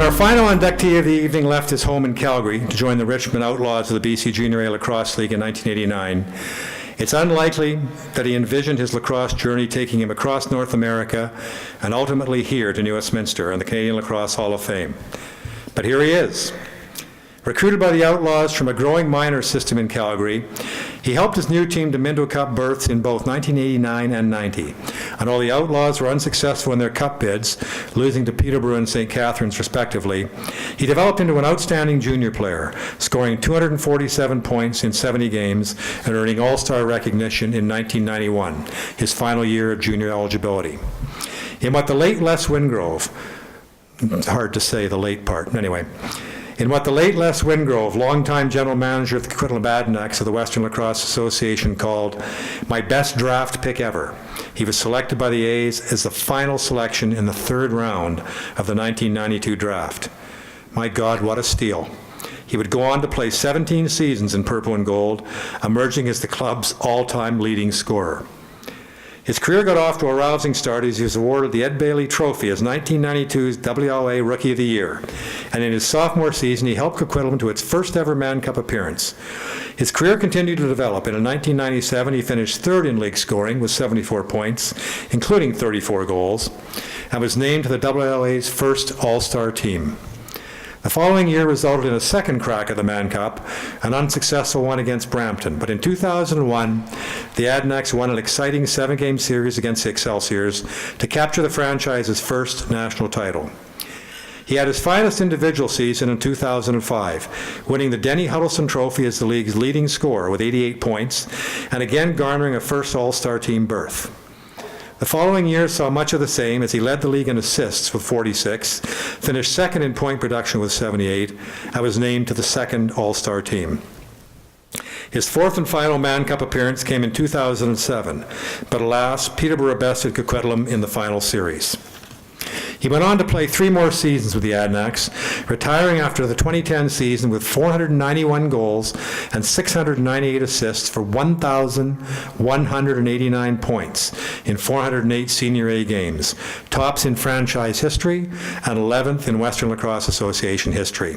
our final inductee of the evening left his home in Calgary to join the Richmond Outlaws of the BC Junior A Lacrosse League in 1989, it's unlikely that he envisioned his lacrosse journey taking him across North America and ultimately here to New Westminster and the Canadian Lacrosse Hall of Fame. But here he is. Recruited by the Outlaws from a growing minor system in Calgary, he helped his new team to Minto Cup berths in both 1989 and 90. And while the Outlaws were unsuccessful in their cup bids, losing to Peterborough and St. Catharines respectively, he developed into an outstanding junior player, scoring 247 points in 70 games and earning all-star recognition in 1991, his final year of junior eligibility. In what the late Les Wingrove, it's hard to say the late part, anyway, in what the late Les Wingrove, longtime general manager of the Coquitlam Adanacs of the Western Lacrosse Association, called my best draft pick ever, he was selected by the A's as the final selection in the third round of the 1992 draft. My God, what a steal. He would go on to play 17 seasons in purple and gold, emerging as the club's all-time leading scorer. His career got off to a rousing start as he was awarded the Ed Bailey Trophy as 1992's WLA Rookie of the Year. And in his sophomore season, he helped Coquitlam to its first ever Mann Cup appearance. His career continued to develop, and in 1997, he finished third in league scoring with 74 points, including 34 goals, and was named to the WLA's first All-Star team. The following year resulted in a second crack at the Mann Cup, an unsuccessful one against Brampton. But in 2001, the Adanacs won an exciting 7-game series against the Excelsiors to capture the franchise's first national title. He had his finest individual season in 2005, winning the Denny Huddleston Trophy as the league's leading scorer with 88 points, and again garnering a first All-Star team berth. The following year saw much of the same as he led the league in assists with 46, finished second in point production with 78, and was named to the second All-Star team. His fourth and final Mann Cup appearance came in 2007, but alas, Peterborough bested Coquitlam in the final series. He went on to play 3 more seasons with the Adanacs, retiring after the 2010 season with 491 goals and 698 assists for 1,189 points in 408 Senior A games, tops in franchise history and 11th in Western Lacrosse Association history.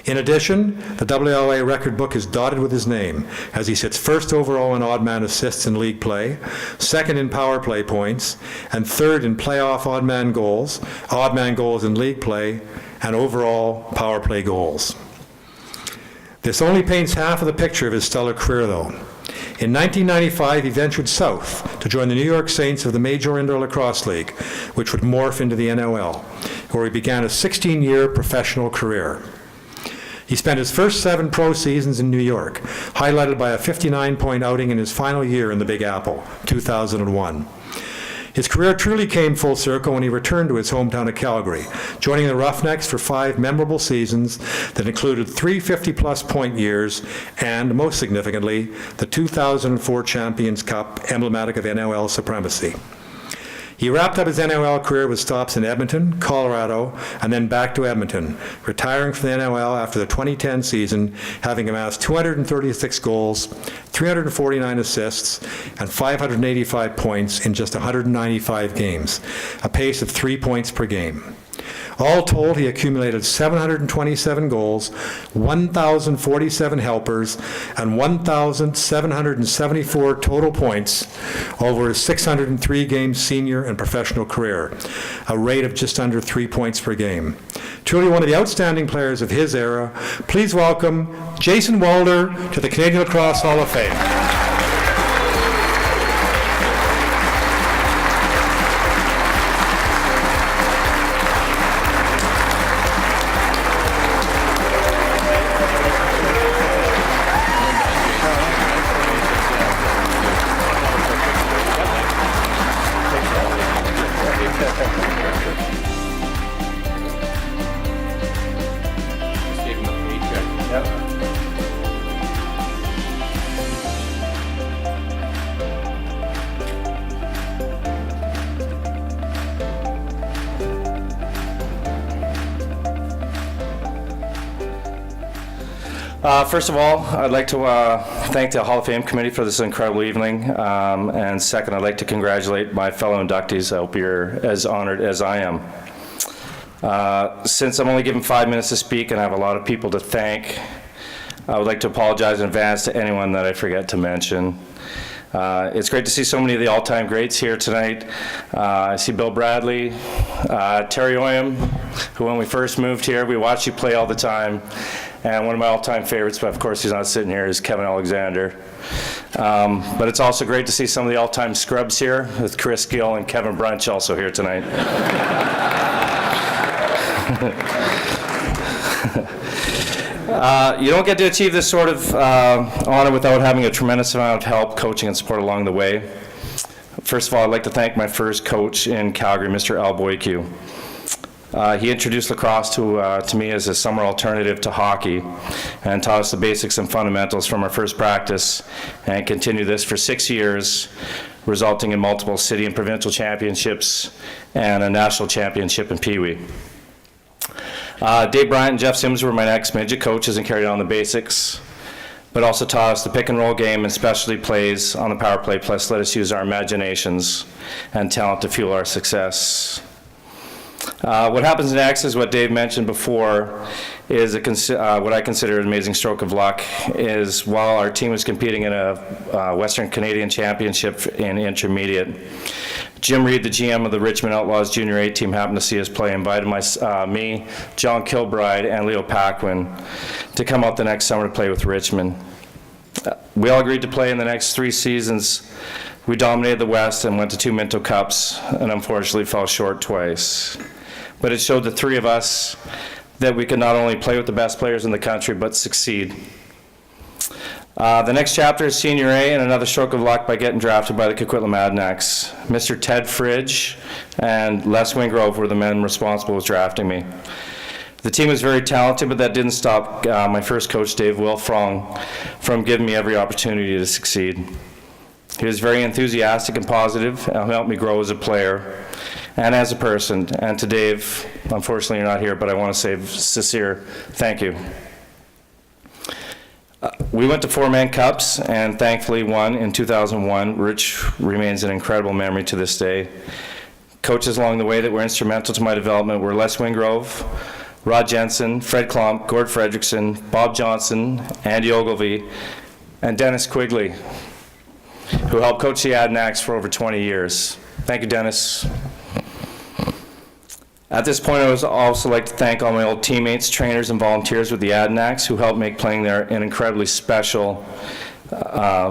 In addition, the WLA record book is dotted with his name, as he sits first overall in odd man assists in league play, second in power play points, and third in playoff odd man goals in league play, and overall power play goals. This only paints half of the picture of his stellar career, though. In 1995, he ventured south to join the New York Saints of the Major Indoor Lacrosse League, which would morph into the NLL, where he began a 16-year professional career. He spent his first 7 pro seasons in New York, highlighted by a 59-point outing in his final year in the Big Apple, 2001. His career truly came full circle when he returned to his hometown of Calgary, joining the Roughnecks for 5 memorable seasons that included 3 50-plus point years and, most significantly, the 2004 Champions Cup, emblematic of NLL supremacy. He wrapped up his NLL career with stops in Edmonton, Colorado, and then back to Edmonton, retiring from the NLL after the 2010 season, having amassed 236 goals, 349 assists, and 585 points in just 195 games, a pace of 3 points per game. All told, he accumulated 727 goals, 1,047 helpers, and 1,774 total points over his 603-game senior and professional career, a rate of just under 3 points per game. Truly one of the outstanding players of his era. Please welcome Jason Wulder to the Canadian Lacrosse Hall of Fame. First of all, I'd like to thank the Hall of Fame committee for this incredible evening. And second, I'd like to congratulate my fellow inductees. I hope you're as honored as I am. Since I'm only given 5 minutes to speak and I have a lot of people to thank, I would like to apologize in advance to anyone that I forget to mention. It's great to see so many of the all-time greats here tonight. I see Bill Bradley, Terry Oyam, who when we first moved here, we watched you play all the time. And one of my all-time favorites, but of course he's not sitting here, is Kevin Alexander. But it's also great to see some of the all-time scrubs here, with Chris Gill and Kevin Brunch also here tonight. You don't get to achieve this sort of honor without having a tremendous amount of help, coaching, and support along the way. First of all, I'd like to thank my first coach in Calgary, Mr. Al Boyku. He introduced lacrosse to me as a summer alternative to hockey and taught us the basics and fundamentals from our first practice, and continued this for 6 years, resulting in multiple city and provincial championships and a national championship in Pee Wee. Dave Bryant and Jeff Sims were my next midget coaches and carried on the basics, but also taught us the pick and roll game and specialty plays on the power play, plus let us use our imaginations and talent to fuel our success. What happens next is what Dave mentioned before, is what I consider an amazing stroke of luck, is while our team was competing in a Western Canadian Championship in intermediate, Jim Reed, the GM of the Richmond Outlaws Junior A team, happened to see us play, invited me, John Kilbride, and Leo Paquin to come out the next summer to play with Richmond. We all agreed to play in the next 3 seasons. We dominated the West and went to 2 Minto Cups, and unfortunately fell short twice. But it showed the 3 of us that we could not only play with the best players in the country, but succeed. The next chapter is Senior A, and another stroke of luck by getting drafted by the Coquitlam Adanacs. Mr. Ted Fridge and Les Wingrove were the men responsible for drafting me. The team was very talented, but that didn't stop my first coach, Dave Wilfrong, from giving me every opportunity to succeed. He was very enthusiastic and positive, and helped me grow as a player and as a person. And to Dave, unfortunately you're not here, but I want to say sincere thank you. We went to 4-man cups and thankfully won in 2001, which remains an incredible memory to this day. Coaches along the way that were instrumental to my development were Les Wingrove, Rod Jensen, Fred Klomp, Gord Fredrickson, Bob Johnson, Andy Ogilvie, and Dennis Quigley, who helped coach the Adanacs for over 20 years. Thank you, Dennis. At this point, I would also like to thank all my old teammates, trainers, and volunteers with the Adanacs who helped make playing there an incredibly special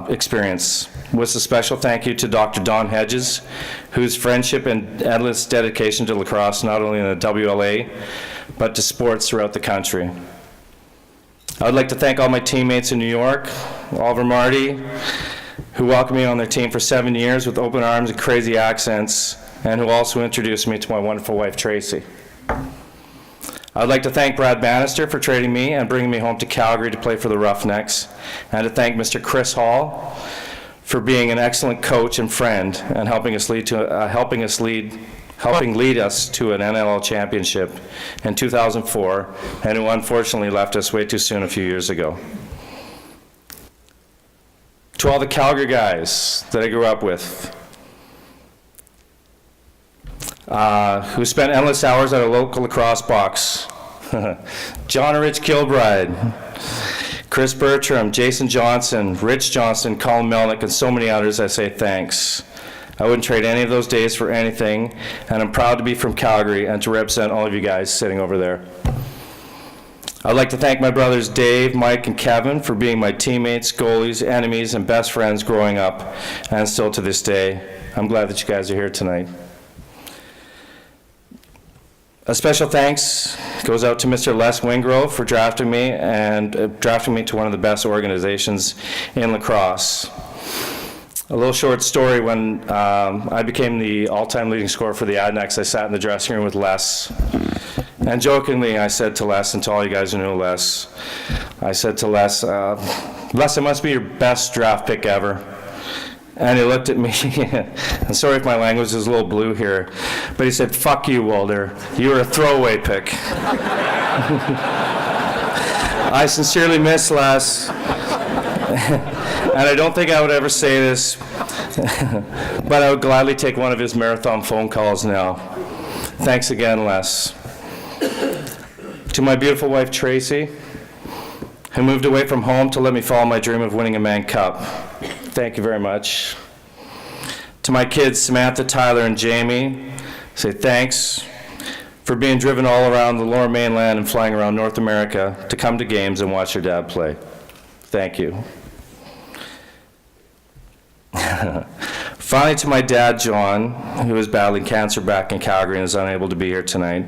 experience. With a special thank you to Dr. Don Hedges, whose friendship and endless dedication to lacrosse, not only in the WLA, but to sports throughout the country. I would like to thank all my teammates in New York, Oliver Marty, who welcomed me on their team for 7 years with open arms and crazy accents, and who also introduced me to my wonderful wife, Tracy. I'd like to thank Brad Bannister for trading me and bringing me home to Calgary to play for the Roughnecks, and to thank Mr. Chris Hall for being an excellent coach and friend and helping lead us to an NLL championship in 2004, and who unfortunately left us way too soon a few years ago. To all the Calgary guys that I grew up with, who spent endless hours at a local lacrosse box. John and Rich Kilbride, Chris Bertram, Jason Johnson, Rich Johnson, Colin Melnick, and so many others, I say thanks. I wouldn't trade any of those days for anything, and I'm proud to be from Calgary and to represent all of you guys sitting over there. I'd like to thank my brothers Dave, Mike, and Kevin for being my teammates, goalies, enemies, and best friends growing up, and still to this day. I'm glad that you guys are here tonight. A special thanks goes out to Mr. Les Wingrove for drafting me to one of the best organizations in lacrosse. A little short story, when I became the all-time leading scorer for the Adanacs, I sat in the dressing room with Les. And jokingly, I said to Les, and to all you guys who know Les, I said to Les, Les, it must be your best draft pick ever. And he looked at me, and sorry if my language is a little blue here, but he said, "Fuck you, Wulder. You were a throwaway pick." I sincerely miss Les, and I don't think I would ever say this, but I would gladly take one of his marathon phone calls now. Thanks again, Les. To my beautiful wife, Tracy, who moved away from home to let me follow my dream of winning a Mann Cup. Thank you very much. To my kids, Samantha, Tyler, and Jamie, say thanks for being driven all around the Lower Mainland and flying around North America to come to games and watch your dad play. Thank you. Finally, to my dad, John, who is battling cancer back in Calgary and is unable to be here tonight,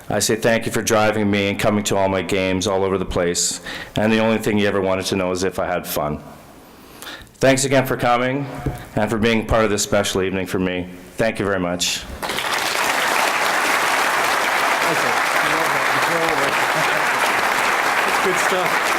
I say thank you for driving me and coming to all my games all over the place. And the only thing you ever wanted to know is if I had fun. Thanks again for coming and for being part of this special evening for me. Thank you very much. Good stuff.